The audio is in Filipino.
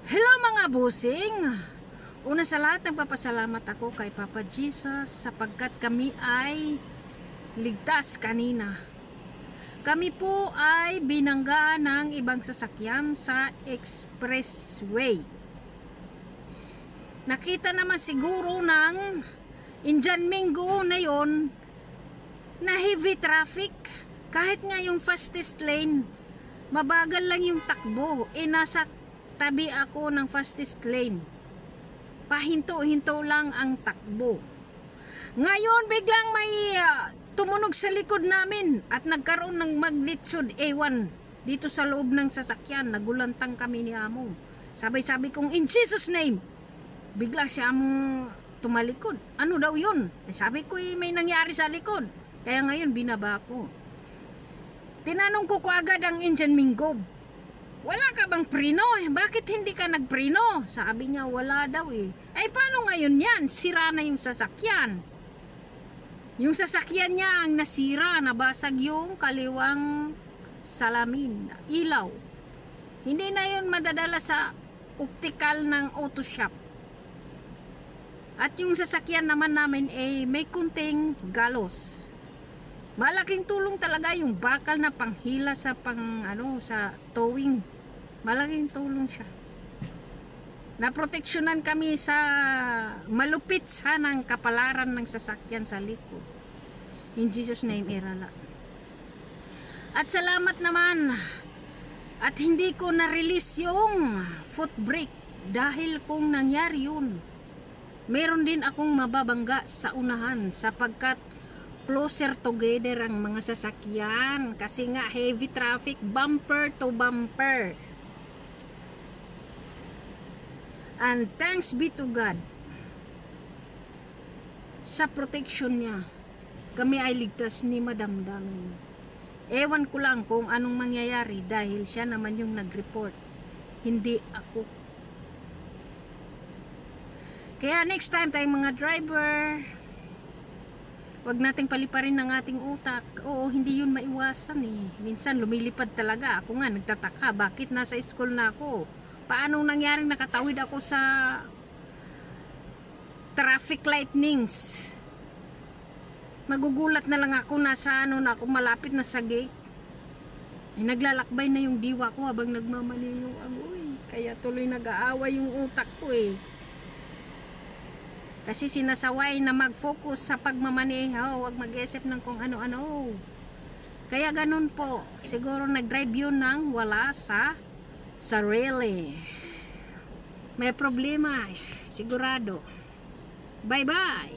Hello mga busing! Una sa lahat, nagpapasalamat ako kay Papa Jesus sapagkat kami ay ligtas kanina. Kami po ay binangga ng ibang sasakyan sa expressway. Nakita naman siguro ng Indian Mingo na yon na heavy traffic. Kahit nga yung fastest lane, mabagal lang yung takbo. Nasa tabi ako ng fastest lane. Pahinto-hinto lang ang takbo. Ngayon biglang may tumunog sa likod namin at nagkaroon ng magnitude A1 dito sa loob ng sasakyan. Nagulantang kami ni Amo. Sabay-sabi kong in Jesus name. Bigla si Amo tumalikod. Ano daw yun? Sabi ko may nangyari sa likod. Kaya ngayon binaba ko. Tinanong ko agad ang Indian Mingo. Wala ka bang preno? Bakit hindi ka nagpreno? Sabi niya wala daw eh. Ay paano ngayon yan? Sira na yung sasakyan. Yung sasakyan niya ang nasira, nabasag yung kaliwang salamin, ilaw. Hindi na yun madadala sa optical ng auto shop. At yung sasakyan naman namin may kunting galos. Malaking tulong talaga yung bakal na panghila sa sa towing. Malaking tulong siya. Naproteksyonan kami sa malupit sanang kapalaran ng sasakyan sa likod. In Jesus name, irala. At salamat naman. At hindi ko na-release yung foot brake dahil kung nangyari yun, meron din akong mababangga sa unahan sapagkat closer together ang mga sasakyan kasi nga heavy traffic, bumper to bumper. And thanks be to God sa protection niya, kami ay ligtas ni madamdamin. Ewan ko lang kung anong mangyayari dahil siya naman yung nag-report, hindi ako. Kaya next time tayong mga driver, wag nating paliparin ng ating utak. Oo, hindi yun maiwasan eh. Minsan lumilipad talaga. Ako nga nagtataka, bakit nasa school na ako? Paano nangyaring nakatawid ako sa traffic lightnings? Magugulat na lang ako, nasa na ako, malapit na sa gate. Naglalakbay na yung diwa ko habang nagmamali yung agoy. Kaya tuloy nag-aaway yung utak ko eh. Kasi sinasaway na mag-focus sa pagmamaneho, huwag mag-isip ng kung ano-ano. Kaya ganun po, siguro nag-drive yun ng wala sa sarili. May problema, sigurado. Bye-bye!